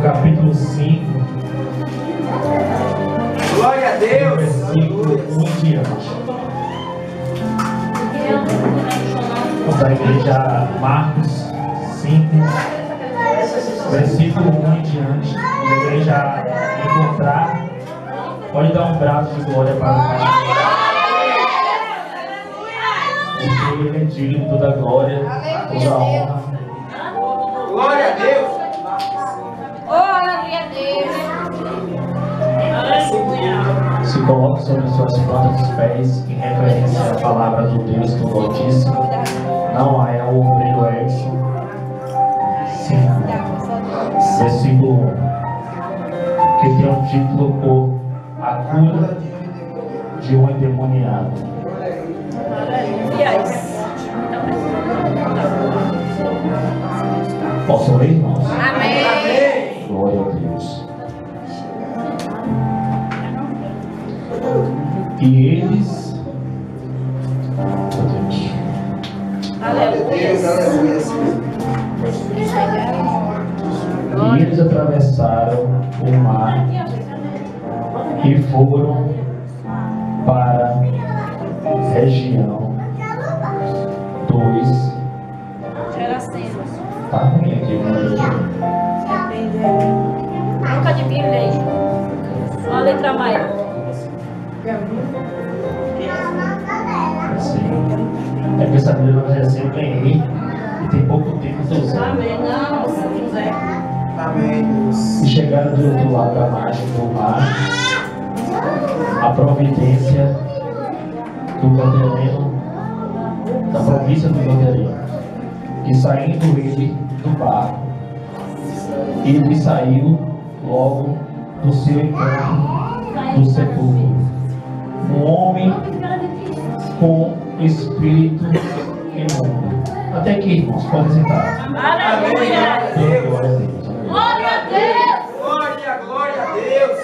capítulo 5. Glória a Deus. Versículo 1 em diante. Da igreja Marcos 5, versículo 1 em diante. Da igreja encontrar, pode dar um braço de glória para o Pai. Porque Ele é digno de toda glória, toda honra. Glória a Deus. Glória a Deus. Se coloque sobre suas plantas dos pés em referência à palavra do Deus do Altíssimo. Não há o obreiro Edson. 5, versículo 1, que tem um título por A Cura de um Endemoniado. Posso ler, irmãos? Amém. Glória a Deus. E eles. E eles atravessaram o mar e foram para a região dos. Tá ruim aqui, Nunca de Bíblia aí. Uma letra maior. Assim. É porque essa Bíblia eu recém ganhei e tem pouco tempo que eu estou usando. Amém. Não, São José. Amém, Deus. E chegaram do outro lado da margem do mar, a providência do Gadareno, da província do Gadareno. E saindo ele do barco, ele saiu logo do seu encontro do sepulcro. Um homem com espírito imundo. Até aqui, irmãos, pode sentar. Aleluia. Glória a Deus. Glória a Deus. Glória a Deus.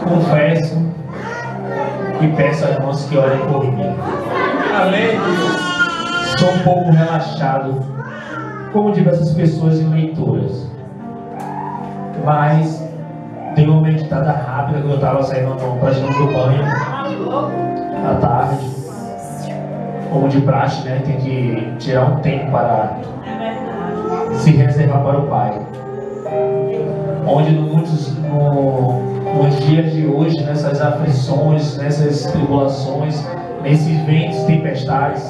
Confesso e peço a irmãos que orem por mim. Amém, Deus. Sou um pouco relaxado, como diversas pessoas em leituras, mas dei uma meditada rápida quando eu estava saindo para do banho à tarde, como de praxe, né? Tem que tirar um tempo para se reservar para o Pai. Onde nos dias de hoje, nessas aflições, nessas tribulações, nesses ventos, tempestades,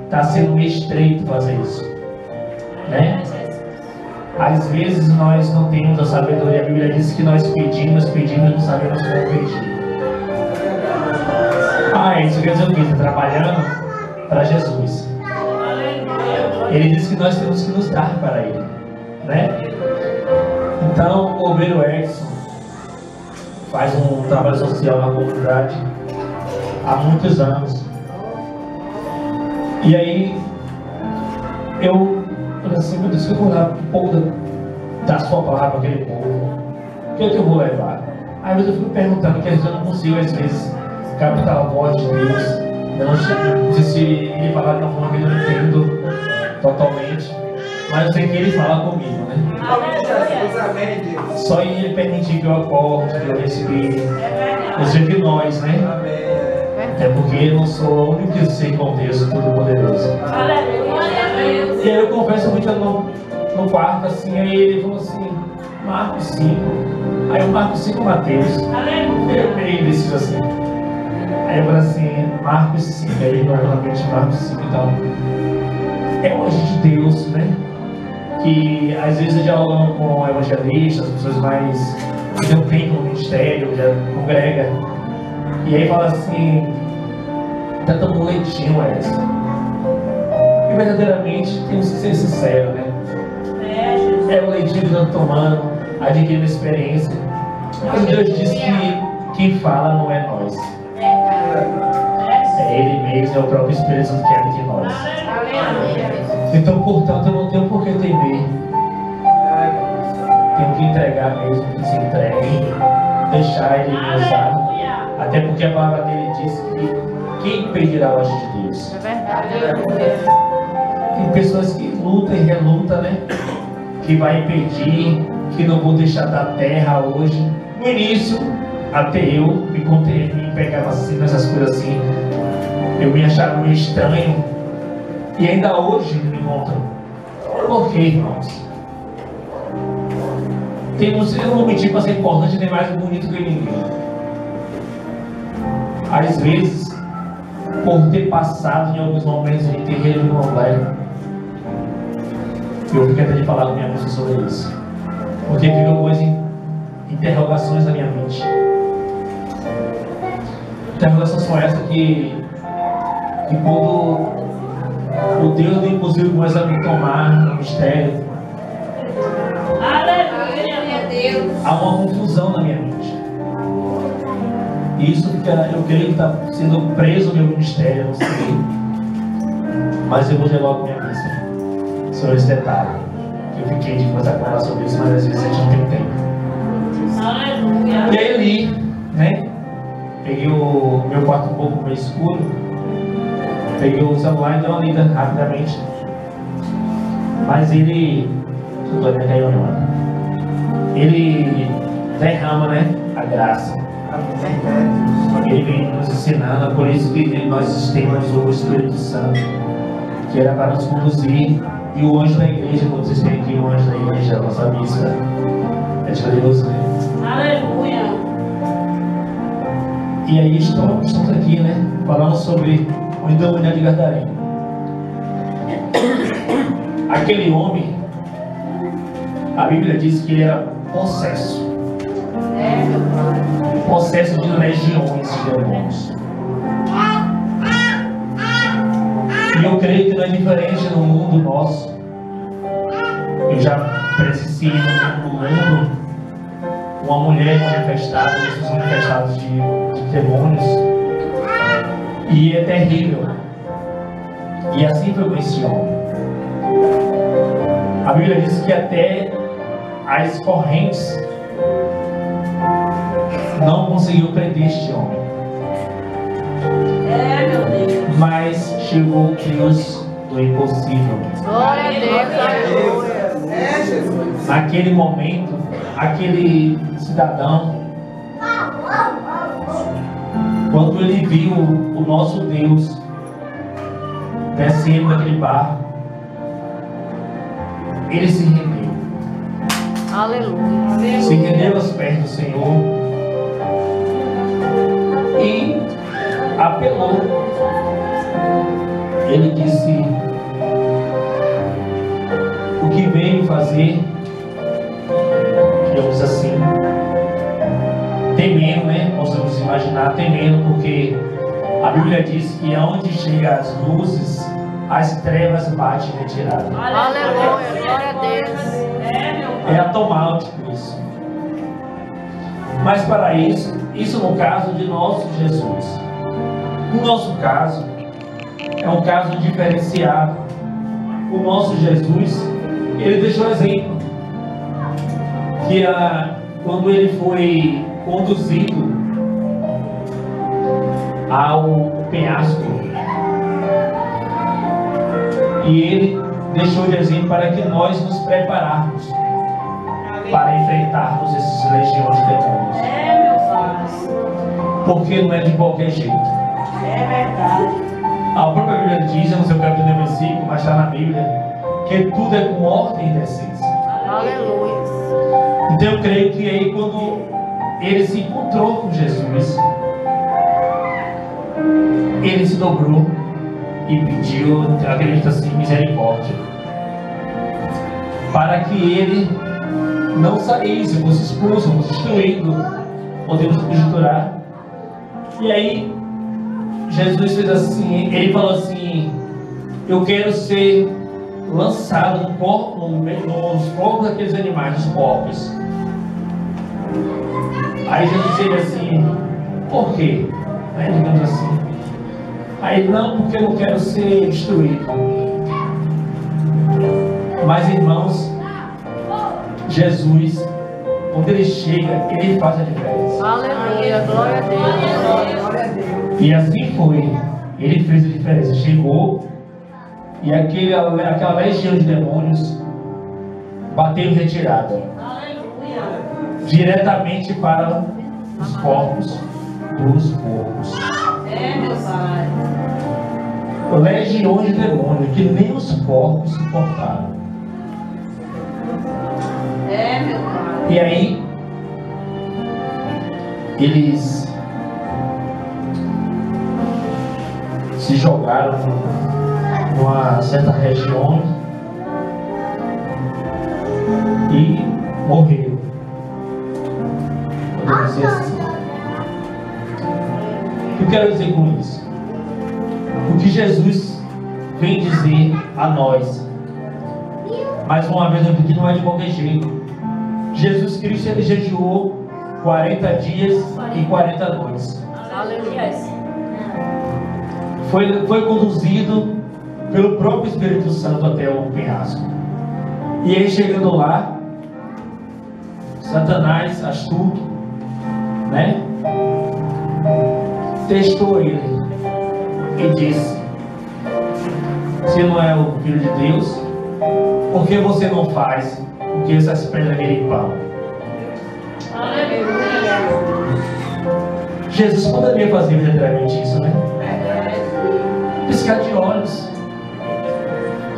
está sendo meio estreito fazer isso, né? Às vezes nós não temos a sabedoria. A Bíblia diz que nós pedimos, não sabemos como pedir. Isso quer dizer o quê? Está trabalhando para Jesus. Ele diz que nós temos que nos dar para Ele, né? Então, o obreiro Edson faz um trabalho social na comunidade há muitos anos. E aí, eu falei assim, meu Deus, eu vou dar um pouco da sua palavra para aquele povo. O que é que eu vou levar? Aí eu fico perguntando, que eu não consigo, às vezes, captar a voz de Deus. Eu não sei se ele falar de uma forma que eu não entendo totalmente, mas eu sei que ele fala comigo, né? Amém, Deus. Só ele permitir que eu acorde, que eu respire. Eu sei que nós, né? Amém. É porque eu não sou o único ser com Deus Todo-Poderoso. E aí eu converso muito no quarto, assim, aí ele falou assim, Marcos 5. Aí eu Marcos 5, Mateus. Eu meio indeciso assim. Aí eu falei assim, Marcos 5, aí normalmente Marcos 5, então. É um agente de Deus, né? Que às vezes dialogam com evangelistas, pessoas mais que não tem no ministério, já congrega. E aí fala assim, tá tomando leitinho, Edson. E verdadeiramente temos que ser sinceros, né? É o leitinho que nós tomando, adquirindo experiência. Mas Deus diz que quem fala não é nós. É Ele mesmo, é o próprio Espírito Santo que habita em nós. Então, portanto, eu não tenho por que temer. Tenho que entregar mesmo, que se entregue, deixar Ele me usar. Até porque a palavra dele diz que quem impedirá o agir de Deus? É verdade. Tem pessoas que lutam e relutam, né? que vai impedir, que não vou deixar da terra hoje. No início, até eu me pegava assim, nessas coisas assim, eu me achava meio estranho, e ainda hoje me encontro. Por quê, irmãos? Eu não vou mentir para ser importante nem mais bonito que ninguém. Às vezes, por ter passado em alguns momentos de terreno no complexo, eu fiquei até de falar com minha moça sobre isso, porque ficam algumas interrogações na minha mente. Interrogações são essas que quando o Deus do impossível começa a me tomar no mistério, há uma confusão na minha mente. Isso eu creio que está sendo preso no meu ministério, não sei. Mas eu vou dizer logo minha missa sobre esse detalhe. Eu fiquei de começar a falar sobre isso, mas às vezes a gente não tem tempo. E aí ali, né? Peguei o meu quarto um pouco meio escuro. Peguei o celular e dei uma lida rapidamente. Mas ele derrama, né, a graça. Ele vem nos ensinando, por isso que nós temos o Espírito Santo, que era para nos conduzir. E o anjo da igreja, quando vocês têm aqui o anjo da igreja, a nossa missa é de Deus, né? Aleluia! E aí estamos aqui, né, falando sobre o endemoniado de Gadareno. Aquele homem, a Bíblia diz que ele era possesso. Possesso de legiões de demônios. E eu creio que não é diferente no mundo nosso. Eu já presenciei no mundo uma mulher manifestada, esses manifestados de demônios. E é terrível. E assim foi com esse homem. A Bíblia diz que até as correntes não conseguiu prender este homem. Meu Deus. Mas chegou o Deus do impossível. Glória a Deus. Jesus. Naquele momento, aquele cidadão, quando ele viu o nosso Deus descendo daquele barco, ele se rendeu. Aleluia. Se rendeu aos pés do Senhor e apelou. Ele disse o que veio fazer, digamos assim, temendo, né? Possamos imaginar, temendo, porque a Bíblia diz que aonde chega as luzes, as trevas batem em retirada. Aleluia. Glória a Deus. É automático isso. Mas para isso no caso de nosso Jesus. No nosso caso, é um caso diferenciado. O nosso Jesus, ele deixou exemplo. Que quando ele foi conduzido ao penhasco, e ele deixou de exemplo para que nós nos prepararmos para enfrentarmos esses legiões de demônios. Meu Pai. Porque não é de qualquer jeito. É verdade. A própria Bíblia diz, eu não sei o que é o versículo, mas está na Bíblia, que tudo é com ordem e decência. Aleluia. Então eu creio que aí quando ele se encontrou com Jesus, ele se dobrou e pediu, acredito assim, misericórdia, para que ele não saísse, fosse expulso, fosse destruído, podemos conjecturar. E aí Jesus fez assim, ele falou assim: eu quero ser lançado nos corpos daqueles animais, nos porcos. Aí Jesus disse assim: por quê? Né, digamos assim. Aí não, porque eu não quero ser destruído. Mas irmãos, Jesus, quando ele chega, ele faz a diferença. Aleluia. Glória a Deus. Glória a Deus. E assim foi. Ele fez a diferença. Chegou e aquela legião de demônios bateu em retirada. Diretamente para os corpos dos porcos. Meu pai. Legiões de demônios que nem os porcos suportaram. Meu pai. E aí, eles se jogaram numa certa região e morreram. Podemos dizer assim. O que eu quero dizer com isso? O que Jesus vem dizer a nós, mais uma vez eu digo que não é de qualquer jeito. Jesus Cristo, ele jejuou 40 dias e 40 noites. Foi conduzido pelo próprio Espírito Santo até o penhasco. E aí, chegando lá, Satanás, astuto, né, testou ele e disse: se não é o Filho de Deus, por que você não faz o que essas pedras virem pão? Jesus poderia fazer verdadeiramente isso, né? Piscar de olhos.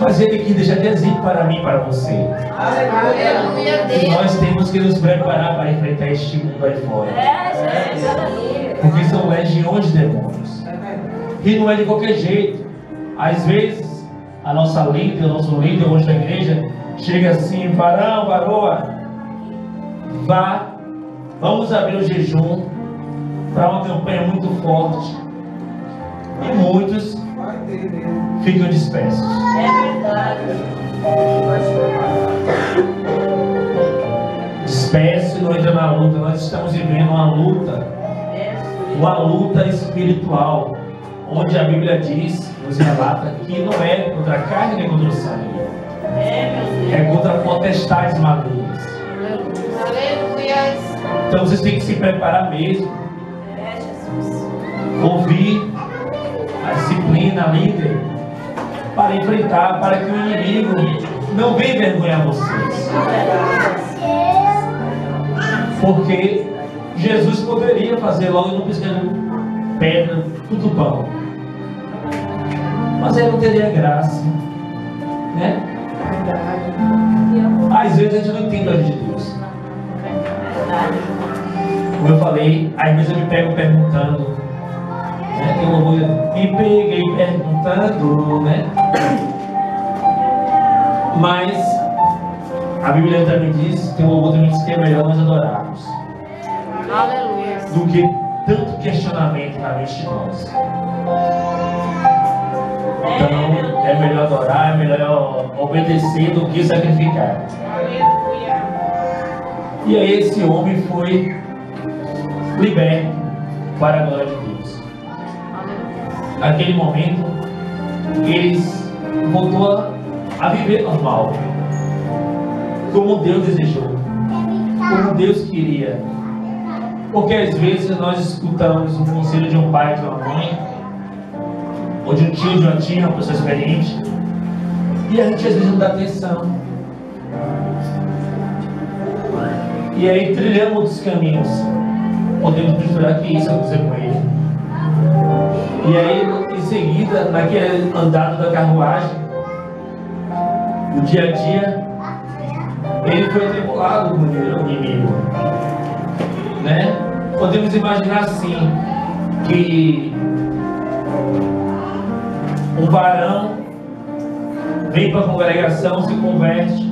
Mas ele quis deixar de exemplo para mim e para você. E nós temos que nos preparar para enfrentar este mundo aí fora. Porque são legiões de demônios. E não é de qualquer jeito. Às vezes, a nossa líder, o nosso líder hoje da igreja, chega assim: varão, varoa, vamos abrir o jejum para uma campanha muito forte. E muitos ficam dispersos. Dispersos e não entram na luta. Nós estamos vivendo uma luta espiritual, onde a Bíblia diz, nos relata, que não é contra a carne nem contra o sangue, é contra potestades malignas. Então vocês têm que se preparar mesmo, ouvir a disciplina, a líder, para enfrentar, para que o inimigo não venha envergonhar vocês. Porque Jesus poderia fazer logo no piscar de pedra, tudo pão, mas aí não teria graça, né? Às vezes a gente não entende a lei de Deus. Como eu falei, às vezes eu me pego perguntando, né? Tem uma coisa, me peguei perguntando, né? Mas a Bíblia também diz, tem uma outra que diz que é melhor nós adorarmos do que tanto questionamento na mente de nós. Então é melhor adorar, é melhor obedecer do que sacrificar. E aí esse homem foi liberto para a glória de Deus. Naquele momento, eles voltou a viver normal, como Deus desejou, como Deus queria. Porque às vezes nós escutamos um conselho de um pai, de uma mãe, ou de um tio, de uma tia, uma pessoa experiente, e a gente às vezes não dá atenção. E aí trilhamos outros caminhos. Podemos misturar que isso aconteceu com ele. E aí, em seguida, naquele andado da carruagem, no dia a dia, ele foi atribulado com o inimigo, né? Podemos imaginar assim, que um varão vem para a congregação, se converte,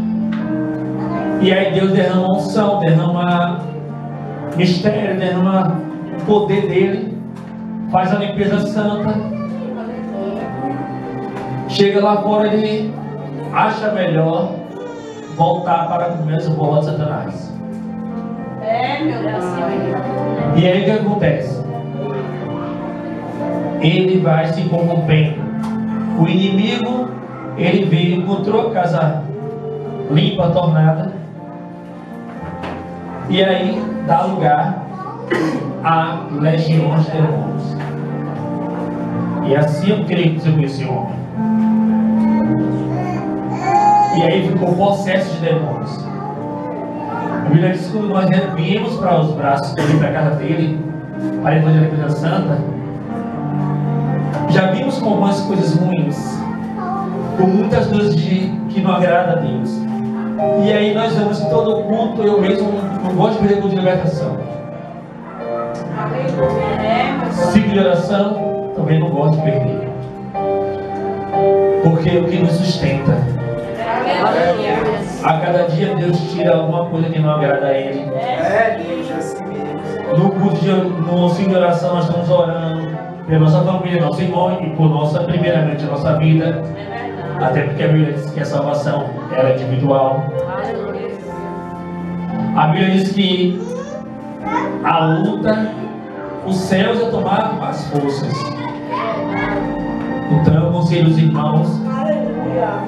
e aí Deus derrama unção, derrama mistério, derrama o poder dele, faz a limpeza santa. Chega lá fora, ele acha melhor voltar para comer as bolas de Satanás. Meu Deus. E aí o que acontece? Ele vai se corrompendo. O inimigo, ele veio, encontrou a casa limpa, tornada, e aí dá lugar a legiões de demônios. E assim eu creio que você conhece o homem. E aí ficou possesso de demônios. A Bíblia diz que quando nós viemos para os braços dele, para a casa dele, para a Igreja Santa, já vimos com algumas coisas ruins, com muitas coisas que não agradam a Deus. E aí nós vemos que todo culto, eu mesmo não gosto de perder culto de libertação. Ciclo de oração, também não gosto de perder. Porque é o que nos sustenta. A cada dia Deus tira alguma coisa que não agrada a Ele. No culto, no ciclo de oração, nós estamos orando pela nossa família, nosso irmão e por primeiramente a nossa vida. Até porque a Bíblia diz que a salvação é individual. A Bíblia diz que a luta, os céus é tomar as forças. Então eu aconselho os irmãos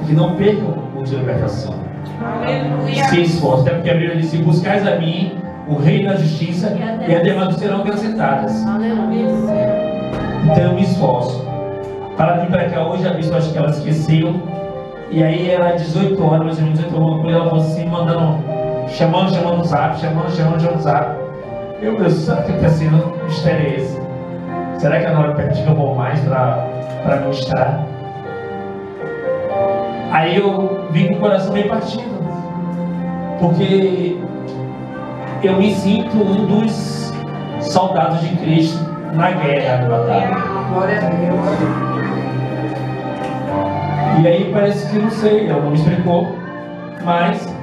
que não percam o culto de libertação. Se esforçem, até porque a Bíblia diz: se buscais a mim o reino da justiça, e as demais serão acrescentadas. Então eu me esforço para vir para cá hoje. A bispa, acho que ela esqueceu, e aí era 18 horas, mais ou menos 18 horas, ela falou assim, chamando no zap, chamando no zap. Eu penso, será que está sendo mistério esse? Será que a Nora pediu um pouco mais para ministrar? Aí eu vim com o coração bem partido, porque eu me sinto um dos soldados de Cristo na guerra, na batalha. Glória a Deus. E aí parece que, não sei, ela não me explicou, mas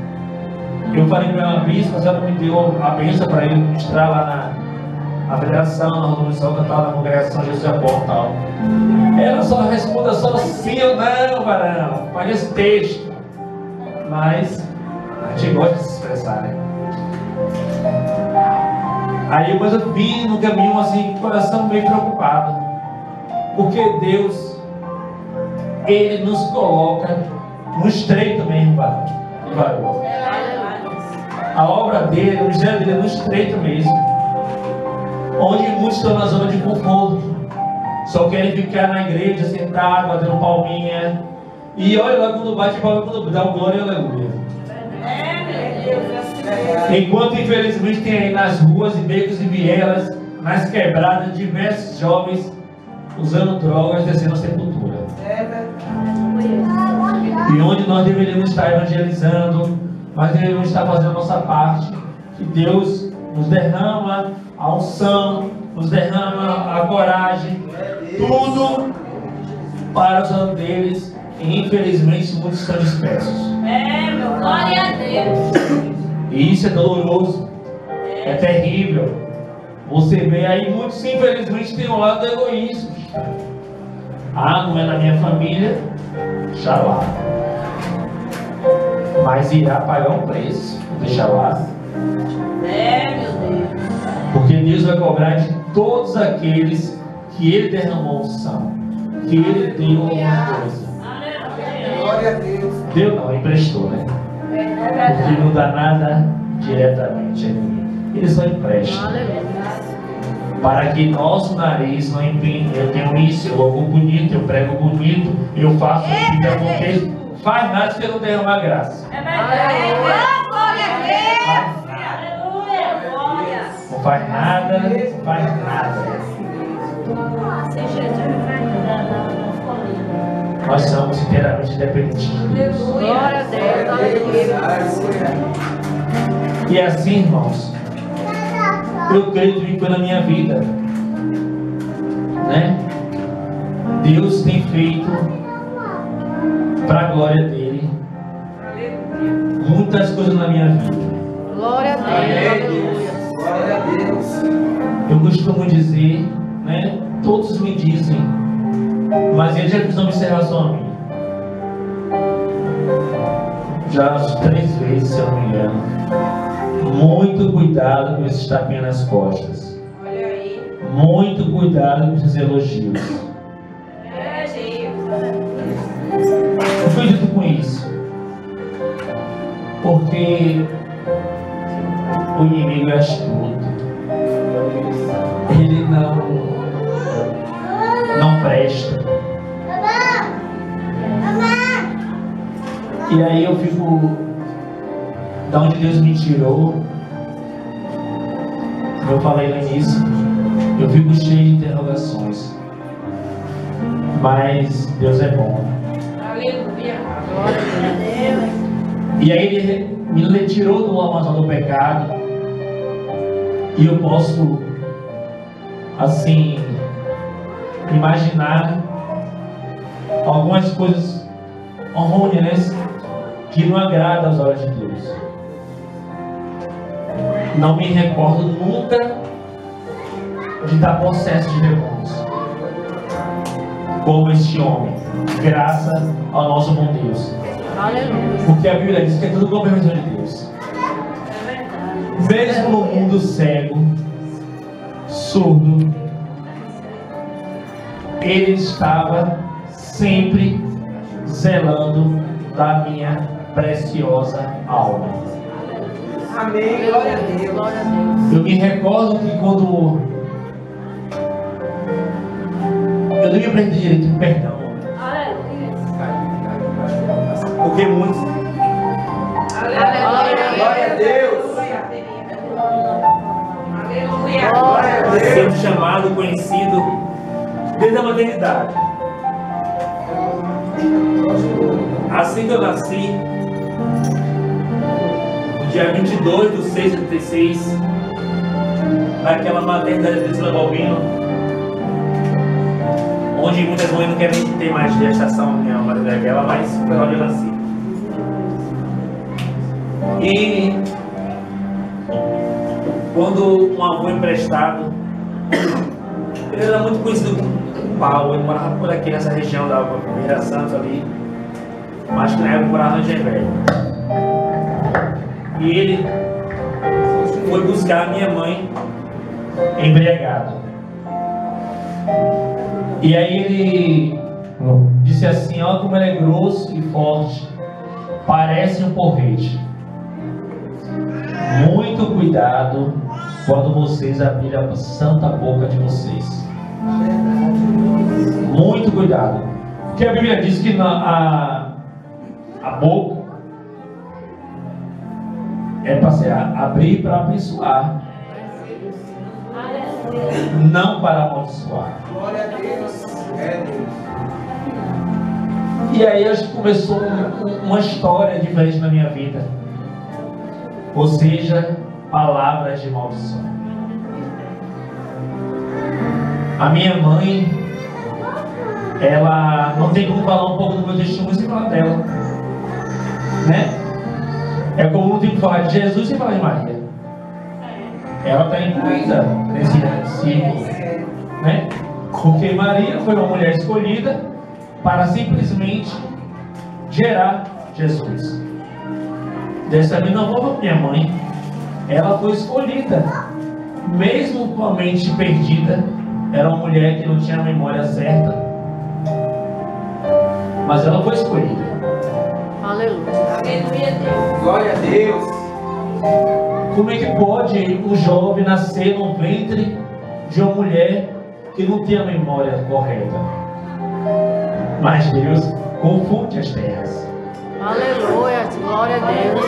eu falei para ela, bispa, ela me deu a bênção para ir ministrar lá na federação, na revolução, na congregação Jesus é bom e tal. Ela só responde só sim ou não, varão, parece texto, mas a gente gosta de se expressar, né? Aí depois eu vim no caminho assim, com o coração meio preocupado, porque Deus, Ele nos coloca no estreito mesmo, varão. A obra dele, o ministério dele é no estreito mesmo, onde muitos estão na zona de conforto, só querem ficar na igreja, sentado, batendo palminha, e olha lá quando bate palma, quando dá um glória e aleluia. Enquanto infelizmente tem aí nas ruas e becos e vielas, nas quebradas, diversos jovens usando drogas, descendo a sepultura. E onde nós deveríamos estar evangelizando, nós deveríamos estar fazendo a nossa parte, que Deus nos derrama a unção, nos derrama a coragem, tudo para os anos deles, e infelizmente muitos estão dispersos. Meu glória a Deus. E isso é doloroso, é terrível. Você vê aí muitos, infelizmente, tem um lado do egoísmo. Ah, não é na minha família, deixa lá. Mas irá pagar um preço, deixa lá. Meu Deus. Porque Deus vai cobrar de todos aqueles que Ele derramou unção, que Ele deu alguma coisa. Glória a Deus. Deu não, emprestou, né? Porque não dá nada diretamente a ninguém. Ele só empresta. Para que nosso nariz não impinge. Eu tenho isso, eu louvo bonito, eu prego bonito, eu faço o que aconteça. Faz nada se eu não derramar graça. Não faz nada, não faz nada. Nós somos inteiramente dependentes de Deus. Glória a Deus. E assim, irmãos, eu creio que foi na minha vida, né? Deus tem feito para a glória dele muitas coisas na minha vida. Glória a Deus. Glória a Deus. Eu costumo dizer, né? Todos me dizem, mas ele já fez uma observação a mim. Já as 3 vezes, se eu não me engano. Muito cuidado com esses tapinhas nas costas. Olha aí. Muito cuidado com esses elogios. Eu acredito com isso. Porque o inimigo é astuto. Ele não presta. E aí eu fico, da onde Deus me tirou, como eu falei no início, eu fico cheio de interrogações. Mas Deus é bom. Aleluia. Glória a Deus. E aí Ele me tirou do lamaçal do pecado. E eu posso, assim, imaginar algumas coisas errôneas que não agradam aos olhos de Deus. Não me recordo nunca de estar possesso de demônios como este homem, graças ao nosso bom Deus. Aleluia. Porque a Bíblia diz que é tudo com a permissão de Deus. Mesmo no mundo cego, surdo, Ele estava sempre zelando da minha preciosa alma. Amém. Glória a Deus. Glória a Deus. Eu me recordo que quando eu não me aprendi direito em perdão, Aleluia. porque muitos Glória a Deus. Aleluia. Glória a Deus. sendo chamado, conhecido desde a maternidade. Assim que eu nasci, no dia 22/6/36, naquela maternidade de Vila Balbino, onde muitas mães não querem ter mais gestação, minha maternidade daquela, mas foi onde eu nasci. E quando um avô emprestado, ele era muito conhecido como Paulo, ele morava por aqui nessa região da Feira Santos ali, mas que na época morava no Gervelho. E ele foi buscar a minha mãe embriagado. E aí ele disse assim: olha como ele é grosso e forte, parece um porrete. Muito cuidado quando vocês abrirem a santa boca de vocês. Muito cuidado. Porque a Bíblia diz que a boca é para se abrir para abençoar, não para amaldiçoar. Glória a Deus. É Deus. E aí acho que começou uma história diferente na minha vida. Ou seja, palavras de maldição. A minha mãe, ela não tem como falar um pouco do meu testemunho sem falar dela, né? É como não tem como falar de Jesus sem falar de Maria. Ela está incluída nesse círculo, né? Porque Maria foi uma mulher escolhida para simplesmente gerar Jesus. Dessa mesma forma, minha mãe, ela foi escolhida, mesmo com a mente perdida. Era uma mulher que não tinha a memória certa, mas ela foi escolhida. Aleluia. Aleluia, Deus. Glória a Deus. Como é que pode um jovem nascer no ventre de uma mulher que não tem a memória correta? Mas Deus confunde as terras. Aleluia. Glória a Deus.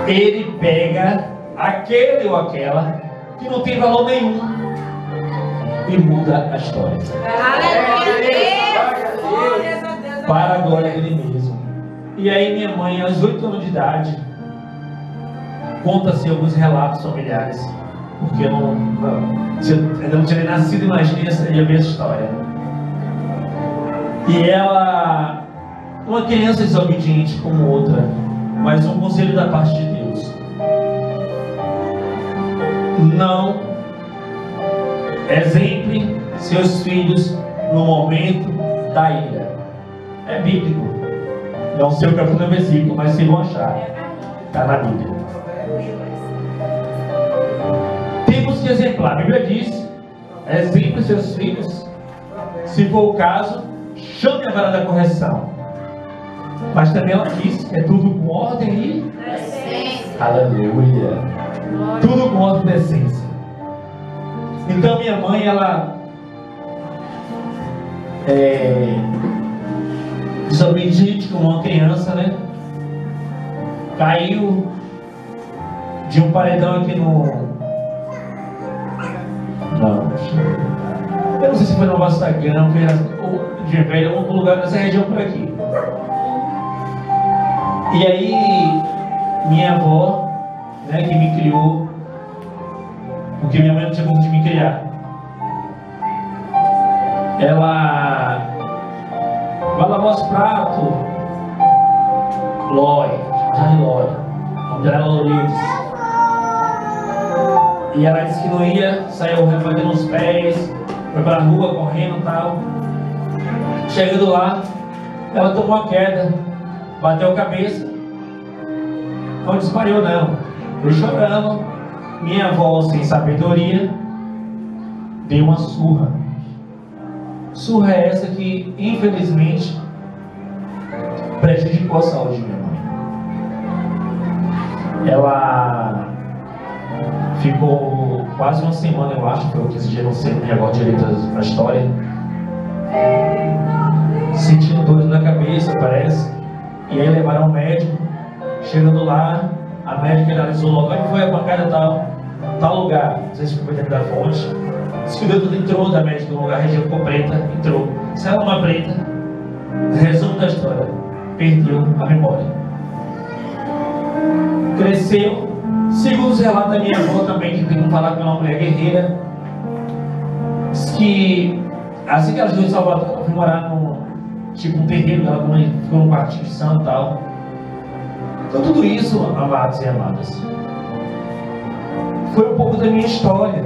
Ele pega aquele ou aquela que não tem valor nenhum e muda a história para a glória dele mesmo. E aí minha mãe, aos 8 anos de idade, conta-se alguns relatos familiares, porque eu ainda não tinha nem nascido, imagina ia ver essa história. E ela, uma criança desobediente como outra, mas um conselho da parte de Deus: não exemple seus filhos no momento da ira. É bíblico. Não sei o capítulo do versículo, mas vocês vão achar. Está na Bíblia. Temos que exemplar. A Bíblia diz: exemple seus filhos. Se for o caso, chame a vara da correção. Mas também ela diz que é tudo com ordem e Decência. aleluia. Tudo com ordem e decência. Então minha mãe, ela desobediente como uma criança, né? caiu de um paredão aqui no... Não, eu não sei se foi no Vastagão, ou de Velho, ou algum lugar nessa região por aqui. E aí, minha avó, né, que me criou, porque minha mãe não tinha como de me criar, ela vai lavar os pratos, Lói, chamada de Lói, o nome dela era Lourides. E ela disse que não ia, saiu rebatendo os pés, foi pra rua correndo e tal. Chegando lá, ela tomou uma queda, bateu a cabeça, não desmaiou não, foi chorando. Minha avó, sem sabedoria, deu uma surra. Surra é essa que, infelizmente, prejudicou a saúde de minha mãe. Ela ficou quase uma semana, eu acho, foi 15 dias, não sei, não me recordo direito da história, sentindo dores na cabeça, parece. E aí levaram ao médico. Chegando lá, a médica analisou logo, onde foi a pancada tal lugar, não sei se foi dentro da fonte. Disse que o dedo entrou da médica no lugar, a região ficou preta, entrou. Saiu uma preta. Resumo da história: perdeu a memória. Cresceu. Segundo os relatos da minha avó também, que tem que falar com uma mulher guerreira, diz que assim que ela chegou em Salvador, ela foi morar num tipo um terreiro, ela ficou num quartinho de santo e tal. Então tudo isso, amados e amadas, foi um pouco da minha história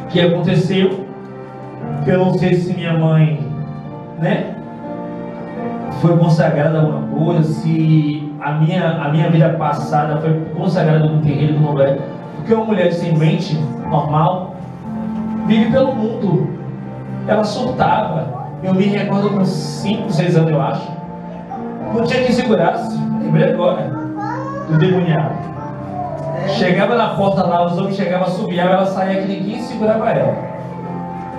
que aconteceu. Que eu não sei se minha mãe, né, foi consagrada a alguma coisa, se a minha vida passada foi consagrada no terreiro, no lugar. Porque uma mulher sem mente normal vive pelo mundo. Ela surtava. Eu me recordo com 5, 6 anos, eu acho. Não tinha quem segurasse. Lembrei agora do demoniado. Chegava na porta lá, os homens chegavam, subiavam, ela saía que ninguém segurava ela.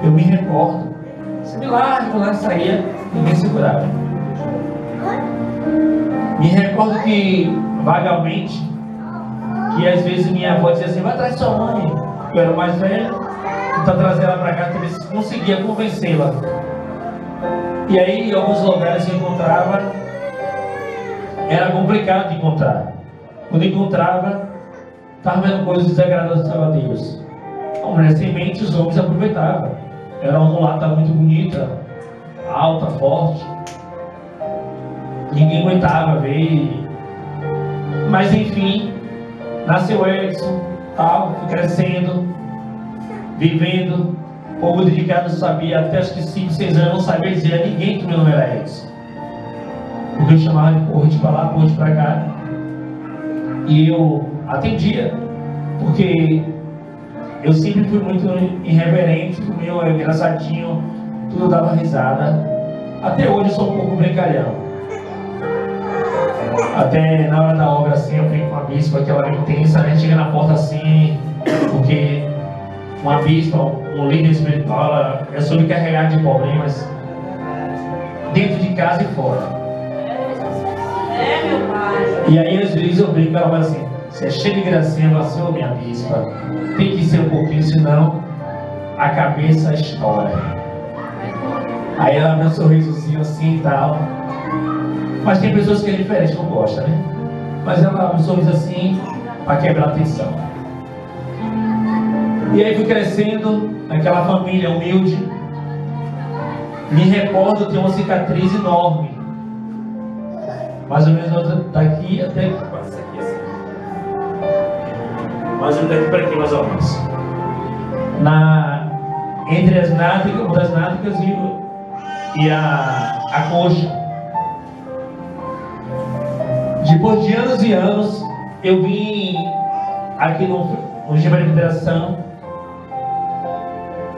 Eu me recordo. Similar, lá saía, ninguém segurava. Me recordo que, vagamente, que às vezes minha avó dizia assim: vai atrás de sua mãe. Eu era o mais velho, então trazer ela para cá, porque eles conseguiam convencê-la. E aí, em alguns lugares que eu encontrava, era complicado de encontrar. Quando encontrava, estava vendo coisas desagradáveis a Deus. A mulher sem mente, os homens aproveitavam. Era uma mulata muito bonita, alta, forte. Ninguém aguentava ver. Mas enfim, nasceu Edson, tal, fui crescendo, vivendo. O povo dedicado sabia, até acho que 5, 6 anos, eu não sabia dizer a ninguém que meu nome era Edson. Porque eu chamava de porra de pra lá, porra de pra cá. E eu atendia, porque eu sempre fui muito irreverente, o meu era engraçadinho, tudo dava risada. Até hoje eu sou um pouco brincalhão. Até na hora da obra assim, eu brinco com a bispa, que ela é intensa, né? Chega na porta assim, porque uma bispa, um líder espiritual, é sobrecarregado de problemas dentro de casa e fora. É, meu pai. E aí às vezes eu brinco com ela, mas assim, você é cheio de gracinha, ela assim, ô minha bispa, tem que ser um pouquinho, senão a cabeça estoura. Aí ela dá um sorrisozinho assim e tal. Mas tem pessoas que é diferente, não gostam, né? Mas ela abre um sorriso assim para quebrar a tensão. E aí fui crescendo naquela família humilde. Me recordo ter uma cicatriz enorme. Mais ou menos daqui até aqui. Mais ou menos daqui para aqui, mais ou menos. Entre as nádegas, uma das nádegas e a coxa. Depois de anos e anos, eu vim aqui no Gema de Federação.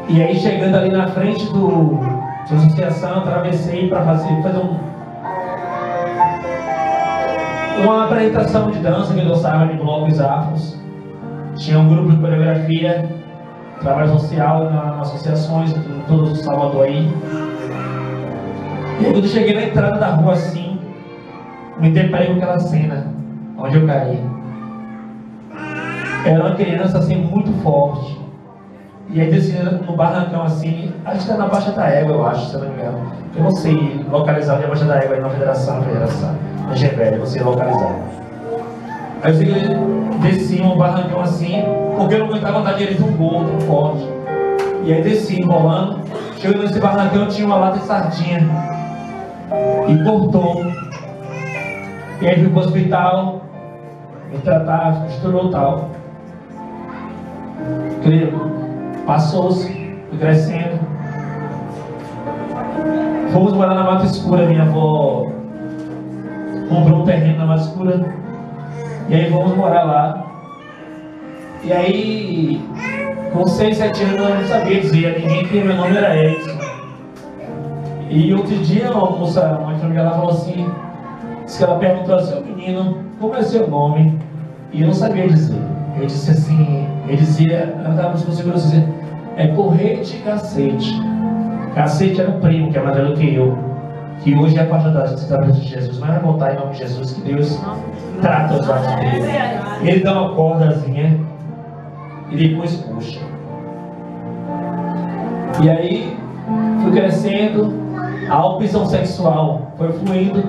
E aí, chegando ali na frente da associação, atravessei para fazer uma apresentação de dança que eu gostava de blocos afros. Tinha um grupo de coreografia, trabalho social nas associações, em todo o Salvador aí. E aí, quando eu cheguei na entrada da rua assim, me deparei com aquela cena. onde eu caí. Era uma criança assim muito forte. E aí descia no barrancão assim, acho que era na Baixa da Égua, eu acho, se eu não me engano. Eu não sei localizar onde é a Baixa da Égua aí na Federação, na GVL, eu sei localizar. Aí eu sei que ele descia um barrancão assim, porque eu não aguentava andar direito um gol, tão forte. E aí descia enrolando, chegou nesse barrancão, tinha uma lata de sardinha. E cortou. E aí fui pro hospital, me tratar, misturou tal. Creio. Passou-se, fui crescendo. Fomos morar na Mata Escura, minha avó comprou um terreno na Mata Escura. E aí fomos morar lá. E aí, com 6, 7 anos, eu não sabia dizer a ninguém que meu nome era Edson. E outro dia, uma família lá falou assim, disse que ela perguntou assim, menino, como é seu nome? E eu não sabia dizer. Eu disse assim, ele dizia, ela estava nos conseguindo dizer, é Correte Cacete. Cacete era o primo, que é mais velho que eu, que hoje é a parte da de Jesus, mas vai voltar em nome de Jesus, que Deus trata os atos dele. Ele dá uma cordazinha e depois puxa. E aí, fui crescendo, a opção sexual foi fluindo.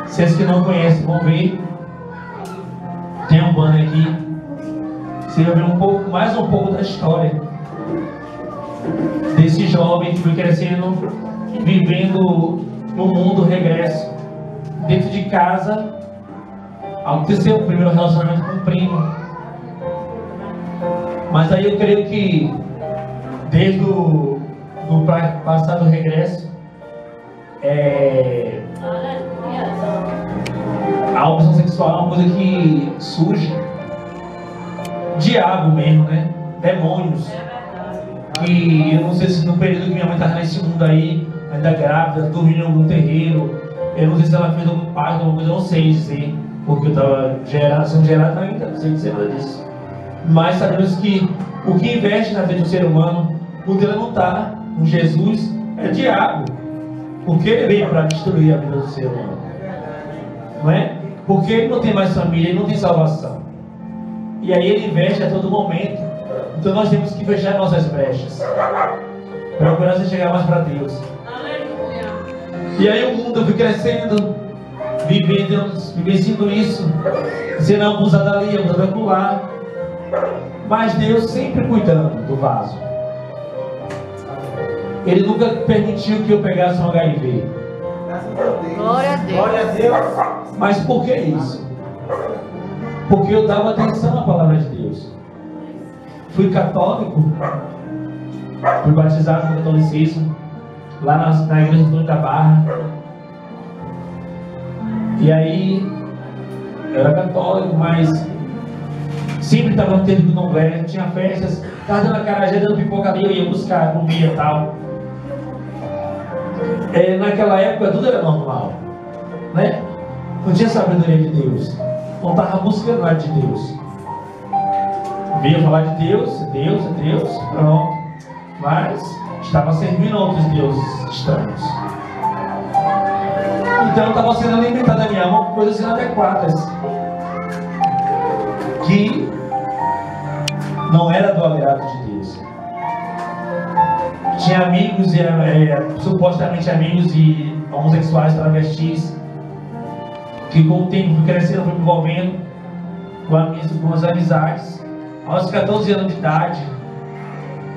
Vocês que não conhecem vão ver. Tem um banner aqui. Você vai ver mais um pouco da história desse jovem que foi crescendo, vivendo no mundo regresso. Dentro de casa, aconteceu o primeiro relacionamento com o primo. Mas aí eu creio que desde o passado regresso, a opção sexual é uma coisa que surge, diabo mesmo, né? Demônios. Que eu não sei se no período que minha mãe estava nesse mundo aí, ainda grávida, dormindo em algum terreiro, eu não sei se ela fez algum parto, alguma coisa, eu não sei dizer, porque eu estava sendo gerado ainda, não sei dizer nada disso. Mas sabemos que o que investe na vida do ser humano, quando ele não está com Jesus, é diabo. Porque ele veio para destruir a vida do ser humano. Não é? Porque ele não tem mais família, ele não tem salvação. E aí ele investe a todo momento. Então nós temos que fechar nossas brechas. Procurar se chegar mais para Deus. Aleluia. E aí o mundo foi crescendo, vivenciando isso, sendo abusado ali, abusado lá. Mas Deus sempre cuidando do vaso. Ele nunca permitiu que eu pegasse um HIV. Glória a Deus. Glória a Deus. Mas por que isso? Porque eu dava atenção à palavra de Deus. Fui católico, fui batizado no catolicismo, lá na igreja do da Barra. E aí, eu era católico, mas sempre estava tendo candomblé, tinha festas, estava dando acarajé, dando pipoca ali, eu ia buscar, comia e tal. Naquela época tudo era normal, né? Não tinha sabedoria de Deus, não estava buscando nada de Deus. Via falar de Deus, Deus, pronto. Mas estava servindo a outros deuses estranhos. Então estava sendo alimentada a minha alma com coisas inadequadas, que não era do agrado de Deus. Tinha amigos, supostamente amigos e homossexuais, travestis, que com o tempo fui crescendo, fui me envolvendo com as amizades. Aos 14 anos de idade,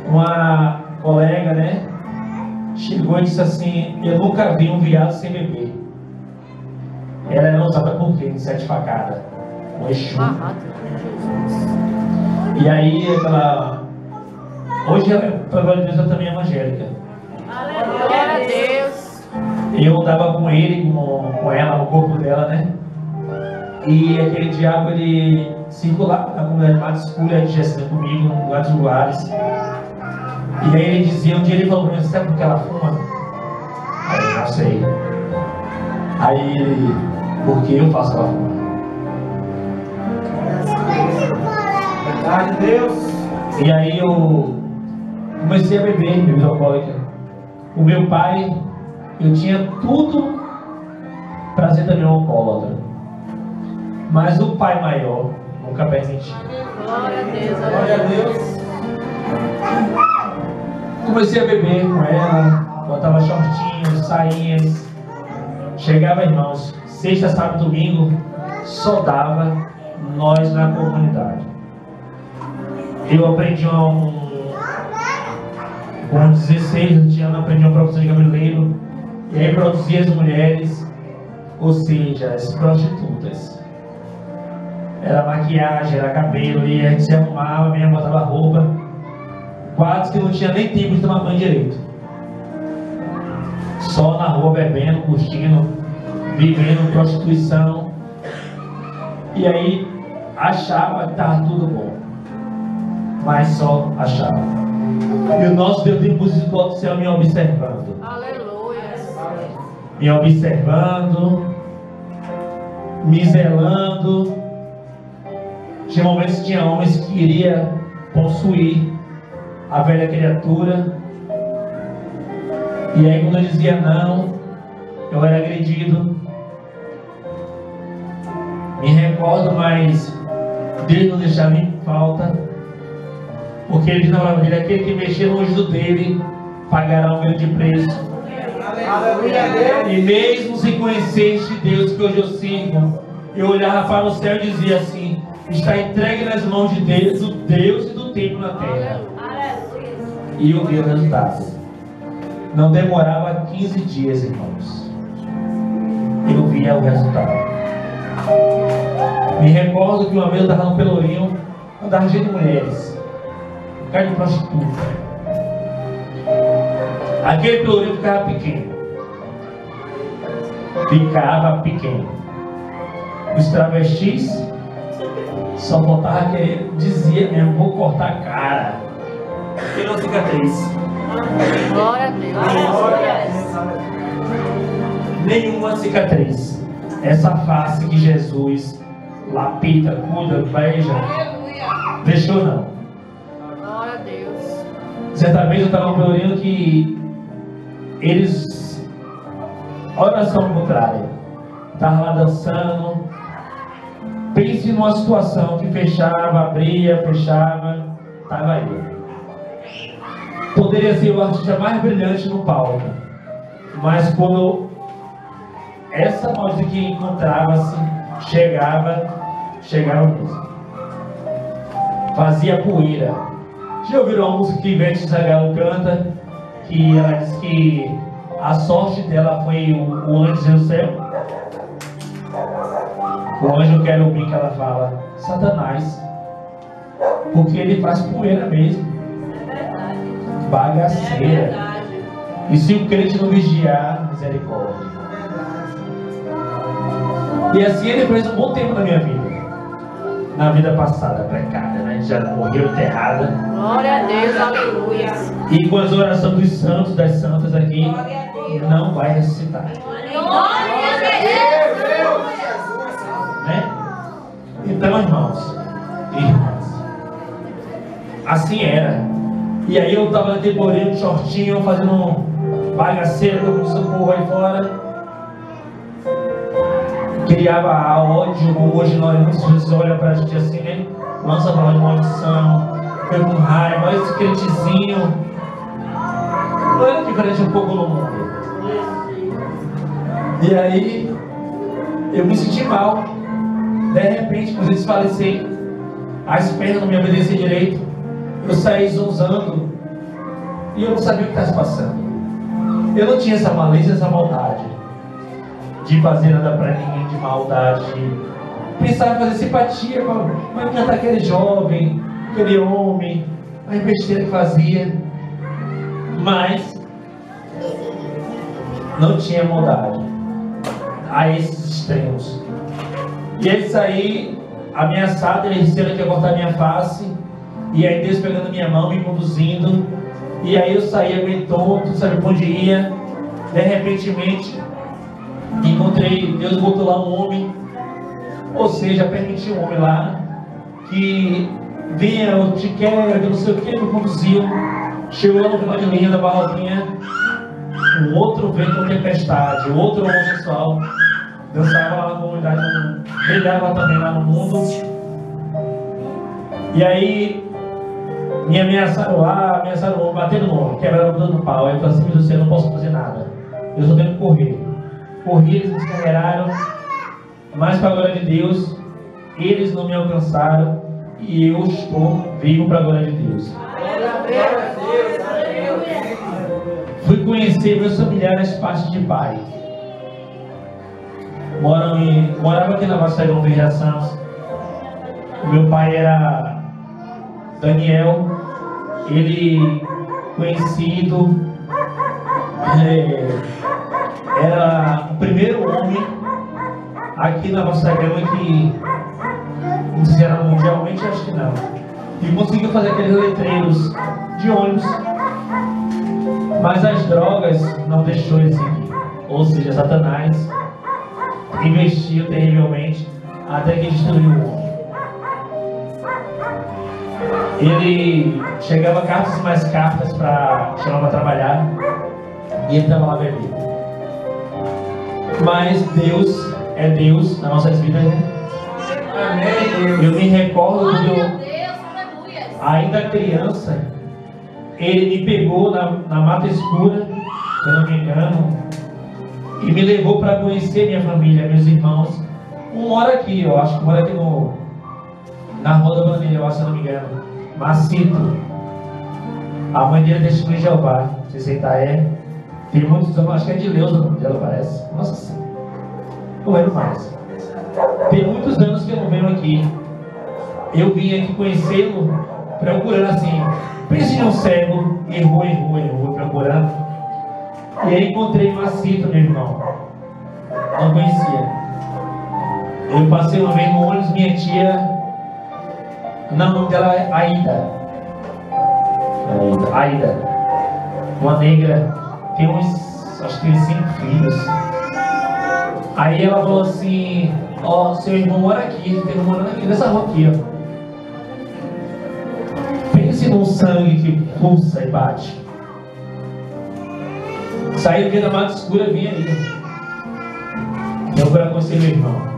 uma colega, né, chegou e disse assim, eu nunca vi um viado sem beber. Ela era usada por quê? 7 facadas. Um Exu. E aí, hoje, para glória de Deus, ela também é evangélica. Glória a Deus. Eu andava com ele, com ela, no corpo dela, né? E aquele diabo, ele circulava na comunidade Mata Escura, de Gessamim comigo, em vários lugares. E aí ele dizia, um dia ele falou para mim, sabe por que ela fuma? Aí eu não sei. Aí ele, por que eu faço ela fumar? Verdade, Deus. E aí eu comecei a beber bebida alcoólica. O meu pai, eu tinha tudo para ser também um alcoólatra. Mas o pai maior nunca permitiu. Glória a Deus. Glória a Deus. Comecei a beber com ela, botava shortinhos, sainhas. Chegava, irmãos, sexta, sábado, domingo, só dava nós na comunidade. Eu aprendi com 16 anos, aprendi uma profissão de cabeleireiro. E aí produzia as mulheres, ou seja, as prostitutas. Era maquiagem, era cabelo, e a gente se arrumava, minha botava roupa. Quadros que não tinha nem tempo de tomar banho direito. Só na rua bebendo, curtindo, vivendo prostituição. E aí achava que estava tudo bom. Mas só achava. E o nosso Deus depositou do céu me observando. Aleluia. Me observando, me zelando. Tinha momentos que tinha homens que queriam possuir a velha criatura. E aí quando eu dizia não, eu era agredido. Me recordo, mas Deus não deixava em falta. Porque ele diz na palavra dele, aquele que mexer no ungido dele pagará um grande preço. Aleluia. E mesmo se conheceste Deus que hoje eu sirvo, eu olhava para o céu e dizia assim: está entregue nas mãos de Deus, do Deus e do tempo na terra. E eu vi o resultado. Não demorava 15 dias, irmãos. Eu via o resultado. Me recordo que uma vez eu estava no Pelourinho, andava cheio de mulheres, cara de prostituta. Aquele Pelourinho ficava pequeno. Ficava pequeno. Os travestis só faltava que dizia mesmo: vou cortar a cara. E não cicatriz. Glória a Deus. Nenhuma cicatriz. Essa face que Jesus lapida, cuida, beija, deixou não. Glória a Deus. Certa vez eu estava olhando que eles, oração contrária, estavam lá dançando. Pense numa situação que fechava, abria, fechava, estava aí. Poderia ser o artista mais brilhante no palco, mas quando essa música que encontrava-se, chegava mesmo. Fazia poeira. Já ouviram uma música que Ivete Sangalo canta? Que ela diz que a sorte dela foi o anjo do céu. O anjo querubim que ela fala, Satanás. Porque ele faz poeira mesmo. Bagaceira. E se o crente não vigiar, misericórdia. E assim ele fez um bom tempo na minha vida. Na vida passada, precária, né? A gente já morreu enterrada. Glória a Deus, aleluia. E com as orações dos santos, das santas aqui, não vai ressuscitar. Glória a Deus. Né? Então, irmãos, assim era. E aí eu estava naquele bolinho de shortinho, fazendo um bagaceiro, com socorro aí fora. Criava ódio, como hoje nós olham pra gente assim, né? Lança palavra de maldição, fica com raiva, olha esse crentezinho. Não era diferente um pouco no mundo. E aí, eu me senti mal. De repente, quando eles faleceram, as pernas não me obedeciam direito. Eu saí zonzando. E eu não sabia o que estava se passando. Eu não tinha essa malícia, essa maldade de fazer nada pra ninguém, de maldade. Pensava em fazer simpatia, mas cantar aquele jovem, aquele homem, a besteira que fazia. Mas não tinha maldade a esses extremos. E eles saí ameaçado, eles disseram que ia cortar minha face. E aí Deus pegando minha mão, me conduzindo. E aí eu saía meio tonto, sabe pra onde ia. De repentemente encontrei, Deus botou lá um homem. Ou seja, permitiu um homem lá que vinha, eu te quero, eu não sei o que, me conduziu. Chegou lá no final de linha da Barroquinha, um outro vento com tempestade, outro homossexual. dançava lá na comunidade, brilhava também lá no mundo. E aí me ameaçaram lá, batendo no ombro, quebraram dando pau. Aí eu falei assim: Deus, eu não posso fazer nada, eu só tenho que correr. Corri, eles me descarregaram, mas para a glória de Deus, eles não me alcançaram e eu estou vivo para a glória de Deus. Fui conhecer meus familiares parte de pai. Morava aqui na Vassairão Verde Santos. Meu pai era Daniel, ele conhecido, era o primeiro homem aqui na nossa grama que, não sei se era mundialmente, acho que não, e conseguiu fazer aqueles letreiros de ônibus, mas as drogas não deixou ele seguir. Ou seja, Satanás investiu terrivelmente até que destruiu o homem. Ele chegava cartas e mais cartas para chamar para trabalhar e ele estava lá bebendo. Mas Deus é Deus nas nossas vidas, né? Amém. Eu me recordo do meu, ainda criança, ele me pegou na mata escura, se eu não me engano, e me levou para conhecer minha família, meus irmãos. Um mora aqui, eu acho que mora aqui na Rua da Bandeira, eu acho, se eu não me engano. Macito. A mãe dele é testemunha de Jeová. Não sei se Itaé. Tem muitos anos, acho que é de Leusa, o nome dela parece. Nossa Senhora. Não lembro mais. Tem muitos anos que eu não venho aqui. Eu vim aqui conhecê-lo, procurando assim. Pense em um cego, errou, procurando. E aí encontrei Macito, meu irmão. Não conhecia. Eu passei uma vez no ônibus, minha tia. O nome dela é Aida. Uma negra. Tem acho que tem 5 filhos. Aí ela falou assim: ó, seu irmão mora aqui, ele tem morando aqui nessa rua aqui, ó. Pense num sangue que pulsa e bate. Saí aqui da mata escura e vim aí. Eu fui conhecer meu irmão.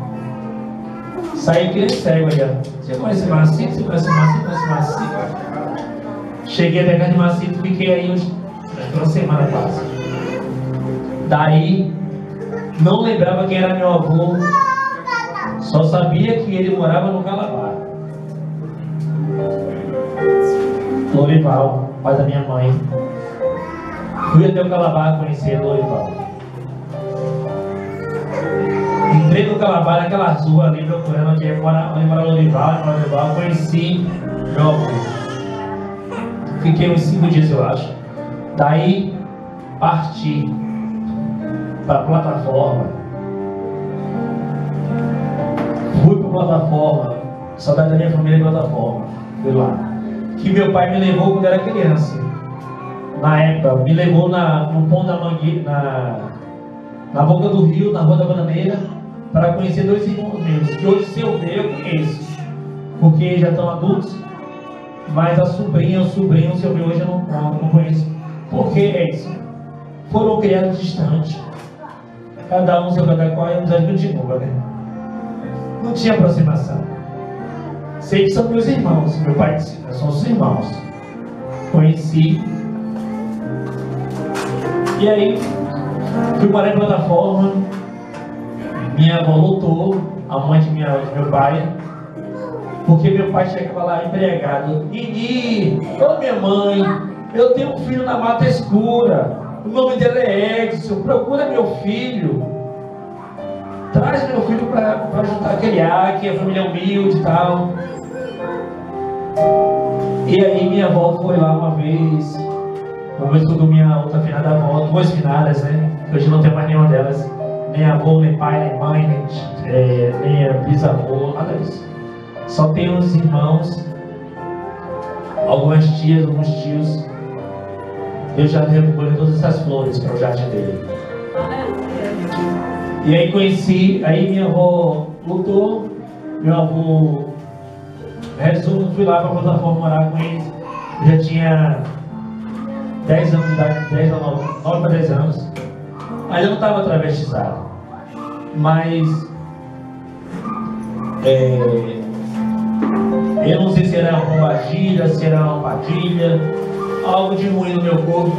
Saí aqui cego aí, ó. Você conhece Macito? Você conhece Macito? Cheguei até a casa de Macito, fiquei aí uma semana quase. Daí, não lembrava quem era meu avô. Só sabia que ele morava no Calabar. Lorival, pai da minha mãe. Fui até o Calabar conhecer Lorival. Entrei no Calabar, naquela rua ali, procurando onde mora Lorival, conheci meu avô. Fiquei uns 5 dias, eu acho. Daí, parti para a plataforma. Fui para a plataforma, saudade da minha família de plataforma. Fui lá. Que meu pai me levou quando era criança. Na época, me levou no Pão da Mangueira, na boca do rio, na Rua da Bananeira, para conhecer 2 irmãos meus, que hoje, se eu ver, eu conheço, porque já estão adultos, mas a sobrinha, o sobrinho, se eu ver hoje, eu não conheço. Por que é isso? Foram criados distantes, cada um seu cada qual, e amizade continua, né? Não tinha aproximação. Sei que são meus irmãos, meu pai disse, são os irmãos. Conheci. E aí, fui morar em plataforma. Minha avó lutou, a mãe de meu pai, porque meu pai chegava lá embriagado. Nini, ô minha mãe, eu tenho um filho na mata escura, o nome dele é Edson, procura meu filho, traz meu filho para ajudar a criar, que a família é humilde e tal. E aí minha avó foi lá uma vez com minha outra finada avó, 2 finadas, né? Hoje não tem mais nenhuma delas. Nem avô, nem pai, nem mãe, nem bisavô, nada disso. Só tem uns irmãos, algumas tias, alguns tios. Eu já recolhi todas essas flores para o jardim dele. E aí conheci, aí minha avó lutou, meu avô, resumo, fui lá para a plataforma morar com eles. Eu já tinha 10 anos de idade, 9 para 10 anos. Mas eu não estava travestizado. Mas eu não sei se era uma bombagira, se era uma padilha, algo de ruim no meu corpo.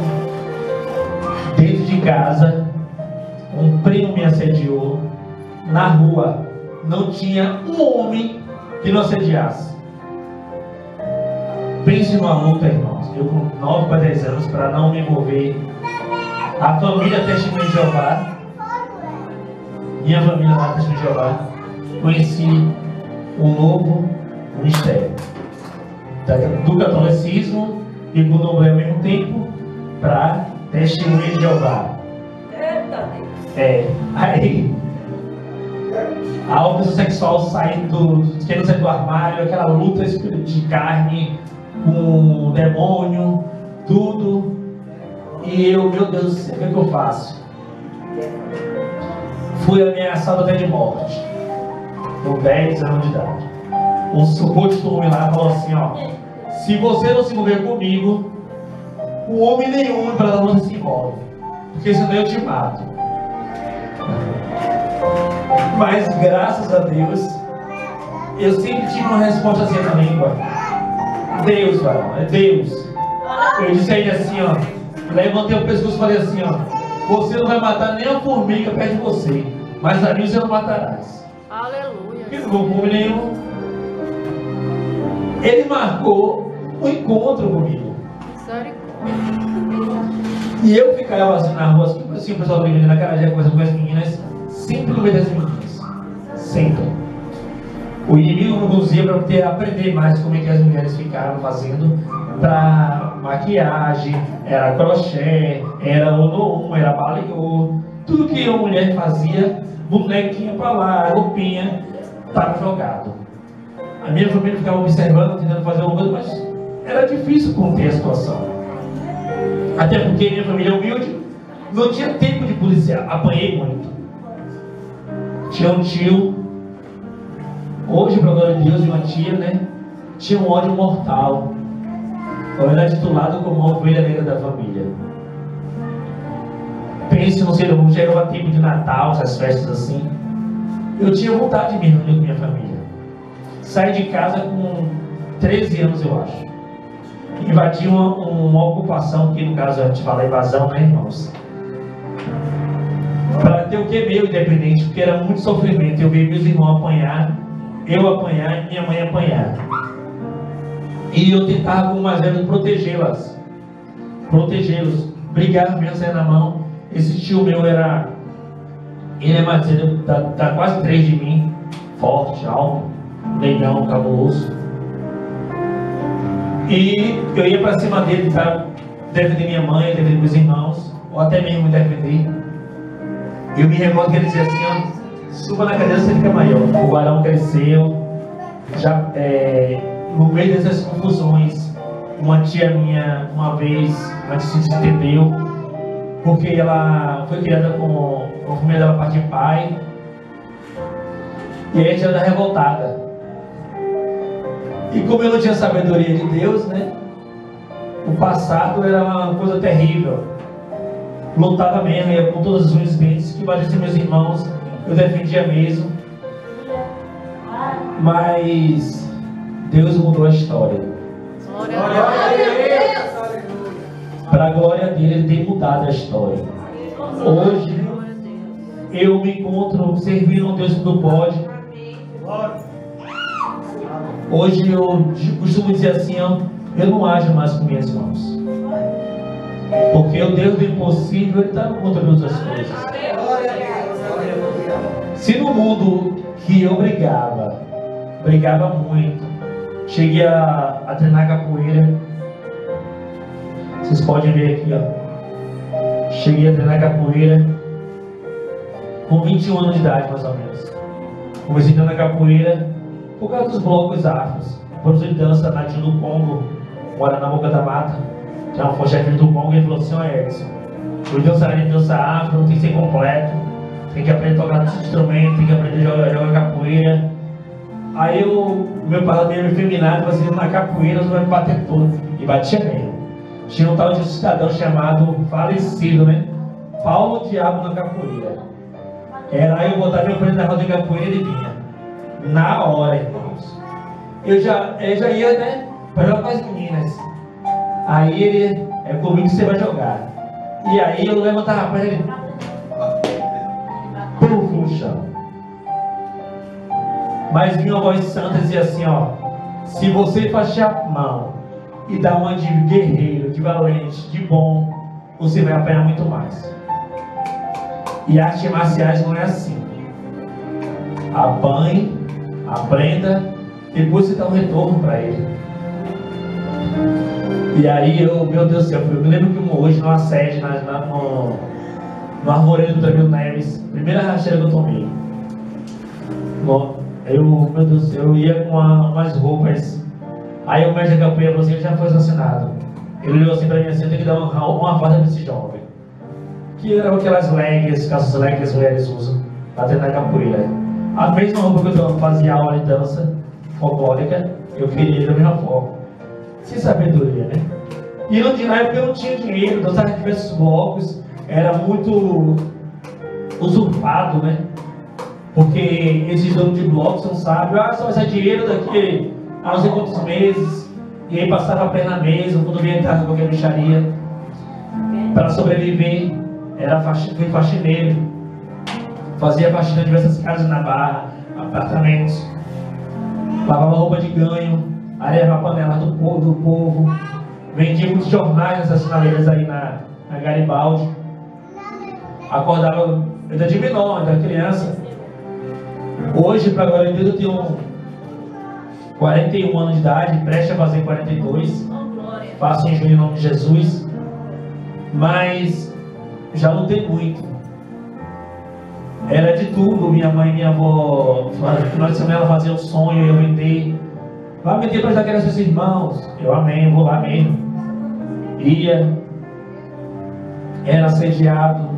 Dentro de casa, um primo me assediou. Na rua, não tinha um homem que não assediasse. Pense numa luta, irmãos. Eu com 9 para 10 anos, para não me envolver. A família Testemunha de Jeová, minha família lá Testemunha de Jeová, conheci um novo ministério do catolicismo e do candomblé ao mesmo tempo para Testemunha de Jeová. Aí a opressão sexual querendo sair do armário, aquela luta de carne com o demônio, tudo. E eu, meu Deus do céu, o que é que eu faço? Fui ameaçado até de morte, com 10 anos de idade. Um suposto homem lá falou assim, ó: se você não se envolver comigo, o homem nenhum para não se envolve, porque senão eu te mato. Mas graças a Deus, eu sempre tive uma resposta assim na língua: Deus, varão, é Deus. Eu disse a ele assim, ó, levantei o pescoço e falei assim, ó: você não vai matar nem a formiga perto de você, mas a mim você não matarás. Aleluia. Porque não vou comer nenhum. Ele marcou um encontro comigo. E eu ficava assim na rua, assim, o pessoal brigando na cara, já conversando com as meninas, sempre no meio das meninas. Sempre. O inimigo me conduzia para aprender mais como é que as mulheres ficavam fazendo para maquiagem, era crochê, era ono, era baleô, tudo que uma mulher fazia, bonequinha para lá, roupinha, estava jogado. A minha família ficava observando, tentando fazer alguma coisa, mas era difícil conter a situação. Até porque minha família é humilde, não tinha tempo de policiar, apanhei muito. Tinha um tio, hoje, para a glória de Deus, e uma tia, né? Tinha um ódio mortal. Eu era titulado como a ovelha negra da família. Pense no ser humano, chegava tempo de Natal, essas festas assim. Eu tinha vontade de me reunir com minha família. Saí de casa com 13 anos, eu acho. Invadi uma ocupação, que no caso a gente fala invasão, né, irmãos? Para ter o que meu independente, porque era muito sofrimento. Eu vi meus irmãos apanhar, eu apanhar e minha mãe apanhar. E eu tentava com o mais velho protegê-los. Brigava mesmo, saia na mão. Esse tio meu ele é mais velho, tá quase 3 de mim, forte, alto, legal, cabuloso. E eu ia para cima dele para defender minha mãe, defender meus irmãos, ou até mesmo me defender. Eu me recordo que ele dizia assim, ó: suba na cadeira, você fica maior. O varão cresceu, já no meio dessas confusões, uma tia minha, uma vez, antes se entendeu, porque ela foi criada com a família dela parte de pai, e aí a tia era revoltada. E como eu não tinha sabedoria de Deus, né? O passado era uma coisa terrível. Lutava mesmo, ia com todas as unhas e dentes, que parecia meus irmãos, eu defendia mesmo. Mas Deus mudou a história. Glória a Deus. Para a glória dele, ele tem mudado a história. Hoje eu me encontro servindo um Deus que não pode. Hoje eu costumo dizer assim, ó: eu não ajo mais com minhas mãos, porque o Deus do impossível, ele está no controle das coisas. Se no mundo que eu brigava muito, cheguei a treinar capoeira, vocês podem ver aqui, ó, cheguei a treinar capoeira com 21 anos de idade, mais ou menos. Comecei a treinar capoeira por causa dos blocos afros. Professor de dança nativo do Congo, mora na Boca da Mata, já foi chefe do Congo, e ele falou assim: ó, Edson, os dançarinos de dança afro não tem que ser completo, tem que aprender a tocar esse instrumento, tem que aprender a jogar capoeira. Aí meu pai meio efeminado, assim, na capoeira você vai me bater todo, e batia mesmo. Tinha um tal de cidadão chamado falecido, né? Paulo Diabo na capoeira. Era eu botar meu prêmio na roda de capoeira e ele vinha. Na hora, irmãos. Eu já ia, né? Pra jogar com as meninas. Aí ele, é comigo que você vai jogar. E aí eu levantava a perna e ele, puf, no chão. Mas vinha uma voz santa e dizia assim, ó: se você fechar a mão e dar uma de guerreiro, de valente, de bom, você vai apanhar muito mais. E artes marciais não é assim. Apanhe, aprenda, depois você dá um retorno para ele. E aí eu, meu Deus do céu, eu me lembro que hoje numa sede, no Arvoredo do Danilo Neves, primeira rasteira que eu tomei. Bom, meu Deus do céu, eu ia com umas roupas. Aí o mestre da capoeira falou assim: ele já foi assassinado. Ele olhou assim para mim assim: eu tenho que dar uma farda para esse jovem. Que eram aquelas leggings, calças leggings que as mulheres usam para treinar capoeira. A mesma roupa que eu fazia aula de dança folclórica, eu queria da mesma forma. Sem sabedoria, né? E na época eu não tinha dinheiro, dançava em diversos blocos, era muito usurpado, né? Porque esses donos de blocos são sábios, só vai ser dinheiro daqui a não sei quantos meses, e aí passava a perna mesmo, quando vinha entrar em qualquer bicharia. Para sobreviver, fui faxineiro, fazia faxina em diversas casas na Barra, apartamentos, lavava roupa de ganho, areava panelas do povo, vendia muitos jornais nessas sinaleiras aí na Garibaldi. Acordava, eu ainda de menor, ainda criança. Hoje, para agora em Deus, eu tenho 41 anos de idade, prestes a fazer 42. Faço em junho em nome de Jesus. Mas já lutei muito. Era de tudo. Minha mãe e minha avó, no final de semana, ela fazia um sonho, eu vender. Vai vender para ajudar seus irmãos. Eu amei, vou lá mesmo. Ia. Era assediado.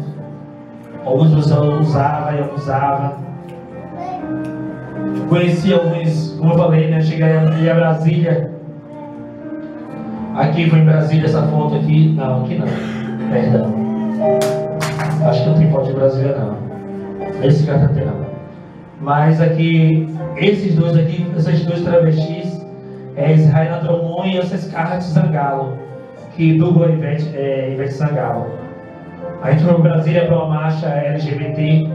Algumas pessoas usavam e abusavam. Conheci alguns, como eu falei, né? Cheguei a Brasília. Aqui foi em Brasília essa foto aqui. Não, aqui não. Perdão. Acho que não tem foto de Brasília não. Esse cartão tem não. Mas aqui, esses dois aqui, essas duas travestis, Israel Drummond e essa Scarlett Zangalo, que dubla Ivete Sangalo. A gente foi para Brasília para uma marcha LGBT,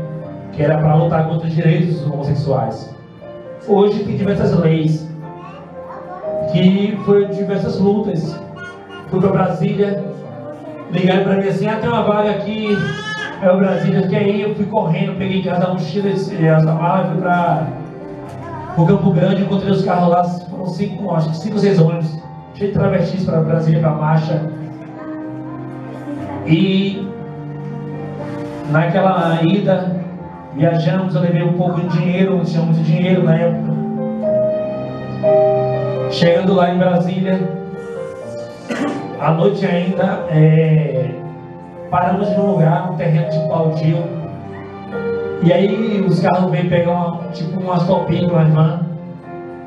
que era para lutar contra os direitos dos homossexuais. Hoje tem diversas leis, que foi diversas lutas. Fui para Brasília, ligaram para mim assim: tem uma vaga aqui, é o Brasília, que aí eu fui correndo, peguei cada mochila e essa mala, fui para o Campo Grande, encontrei os carros lá, foram 5 ou 6 ônibus, cheio de travestis para Brasília, para a marcha. E naquela ida, viajamos, eu levei um pouco de dinheiro, não tinha muito dinheiro na época. Chegando lá em Brasília, à noite ainda, paramos num lugar, um terreno de baldio. E aí os carros vêm pegar umas topinhas, umas van.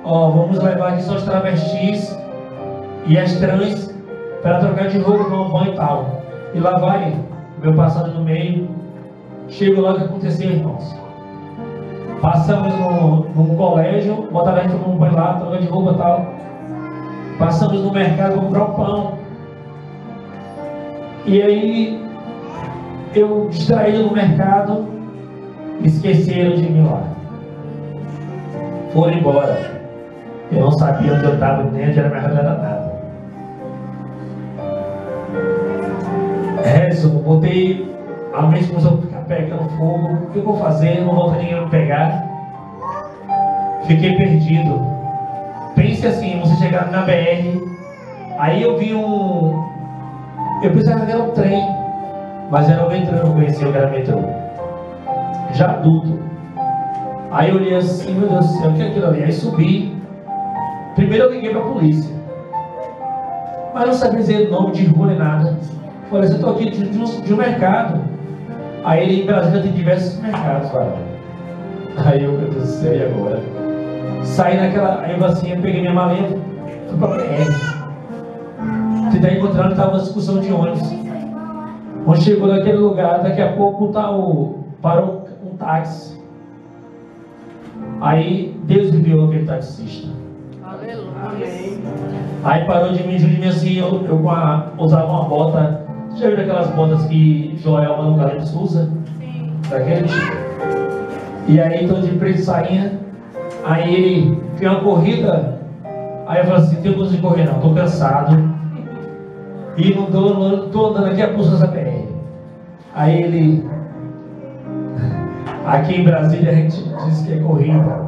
Vamos levar aqui só os travestis e as trans para trocar de roupa, tomar um banho e tal. E lá vai meu passado no meio. Chego lá, o que aconteceu, irmãos? Passamos num colégio, botaram a gente num banho lá, troca de roupa e tal. Passamos no mercado, comprar um pão. E aí, eu distraído no mercado, esqueceram de mim lá. Foram embora. Eu não sabia onde eu estava, nem onde era minha realidade nada. Rezo, botei. A mente começou a ficar pegando fogo. O que eu vou fazer? Não volta ninguém me pegar. Fiquei perdido. Pense assim, você chegar na BR. Aí eu vi eu pensava que era um trem, mas era o metrô, eu não conhecia o que era metrô. Já adulto. Aí eu olhei assim, meu Deus do céu, o que é aquilo ali? Aí subi. Primeiro eu liguei para a polícia, mas não sabia dizer o nome de rua nem nada. Falei assim: eu estou aqui de um mercado. Aí em Brasília tem diversos mercados, cara. Aí eu, meu Deus do céu, e agora? Saí naquela, aí eu assim, eu peguei minha malinha, fui para a BR. Tentei encontrar onde estava uma discussão de ônibus. Quando chegou naquele lugar, daqui a pouco parou um táxi. Aí Deus enviou aquele taxista. Amém. Aí parou de mim assim, eu usava uma bota. Você já viu aquelas botas que Joelma no Calypso usa? Sim. Daquele tipo. E aí tô de preto sainha. Aí ele fez uma corrida. Aí eu falei assim, tenho coisa de correr não, tô cansado. E não tô andando aqui a pulsa da BR. Aí ele. Aqui em Brasília a gente diz que é corrida.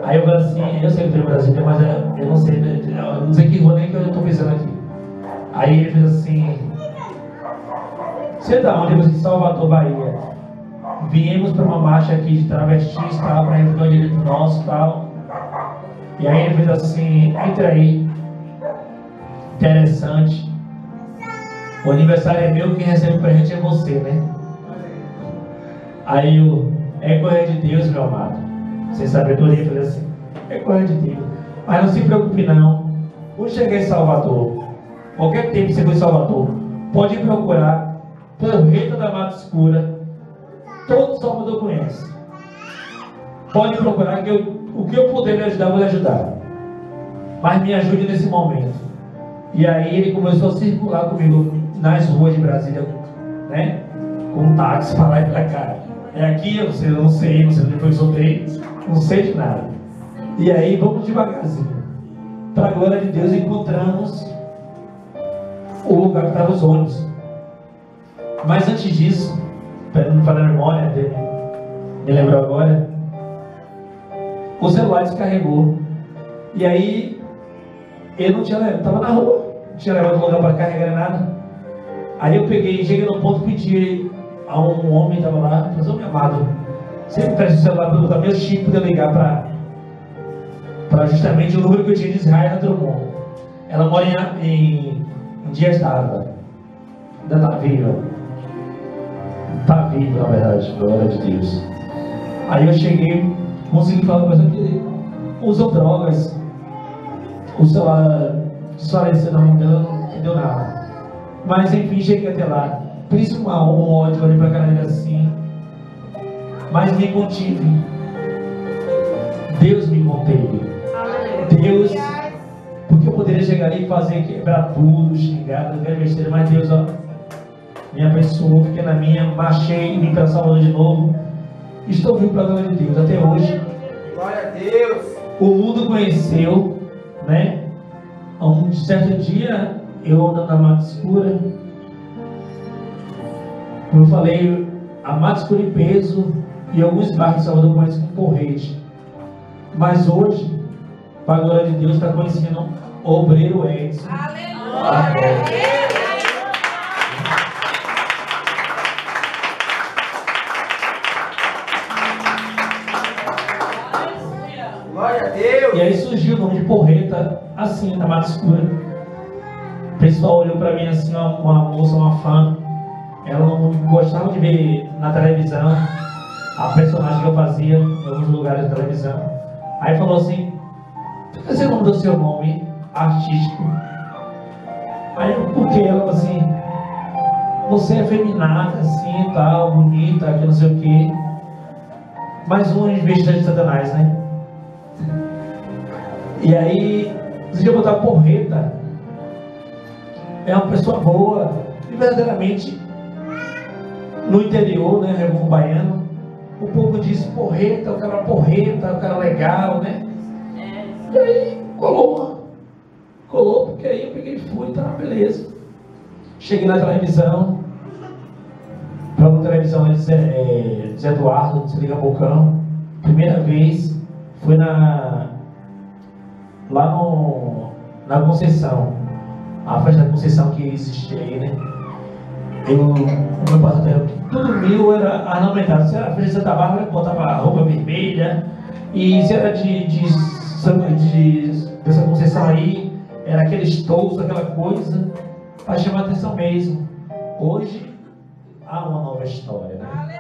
Aí eu falei assim, eu sei que tem em Brasília, mas eu não sei que rua nem que eu estou pensando aqui. Aí ele fez assim, você da onde? Eu falei, Salvador, Bahia. Viemos para uma marcha aqui de travestis, tal, para resolver o direito nosso, tal. E aí ele fez assim, entra aí. Interessante. O aniversário é meu, quem recebe o presente é você, né? Aí eu, é coisa de Deus, meu amado. Sem sabedoria, falei assim, é coisa de Deus. Mas não se preocupe não. Quando chegar em Salvador, qualquer tempo que você for em Salvador, pode procurar Porreta da Mata Escura. Todo Salvador conhece. Pode procurar que o que eu puder lhe ajudar, eu vou lhe ajudar. Mas me ajude nesse momento. E aí ele começou a circular comigo nas ruas de Brasília, né? Com um táxi para lá e para cá. É aqui, eu não sei, depois soltei, não sei de nada. E aí vamos devagarzinho. Para a glória de Deus encontramos o lugar que estavam os ônibus. Mas antes disso, para não falar a memória dele, me lembrou agora, o celular descarregou. E aí ele não tinha levado, estava na rua, não tinha levado o lugar para carregar nada. Aí eu cheguei no ponto e pedi a um homem que estava lá, falei assim, meu amado, você me presta o celular para botar meu chip para ligar para justamente o número que eu tinha de Israel Drummond. Ela mora em Dias d'Ávila. Ainda está viva. Está viva, na verdade, glória de Deus. Aí eu cheguei, consegui falar com a pessoa que usou drogas. O celular desfaleceu, não me engano, não deu nada. Mas enfim, cheguei até lá. Príncipe um ódio, olhei pra cara dele assim. Mas me contive. Deus me conteve. Deus, porque eu poderia chegar ali e fazer, quebrar tudo, xingar, fazer besteira, mas Deus, ó, me abençoou, fiquei na minha, marchei e vim para Salvador de novo. Estou vivo para a glória de Deus até hoje. Glória a Deus. O mundo conheceu, né? Um certo dia, eu andando na Mata Escura, como eu falei, a Mata Escura em Peso e alguns bairros de Salvador conhecem como Porrete. Mas hoje, para a glória de Deus, está conhecendo o obreiro Edson. Aleluia! Glória a Deus. E aí surgiu o nome de Porreta, assim, na Mata Escura. O pessoal olhou para mim assim, uma moça, uma fã. Ela não gostava de ver na televisão a personagem que eu fazia em alguns lugares da televisão. Aí falou assim, por que você não mudou seu nome artístico? Aí por que? Ela falou assim, você é feminada assim e tal, bonita, que não sei o que. Mais um investidor de Satanás, né? E aí, você já botar Porreta, é uma pessoa boa, e verdadeiramente, no interior, né, Recôncavo Baiano, o povo diz Porreta, o cara legal, né? E aí, colou, porque aí eu peguei e fui, tá, beleza. Cheguei na televisão, para uma televisão de Zé Eduardo, de Liga Bocão, primeira vez, foi lá na Conceição, a festa da Conceição que existia aí, né? O meu pastor, tudo meu era ornamentado. Se era a festa de Santa Bárbara, eu botava roupa vermelha. E se era dessa Conceição aí, era aqueles touros, aquela coisa, para chamar atenção mesmo. Hoje há uma nova história, né?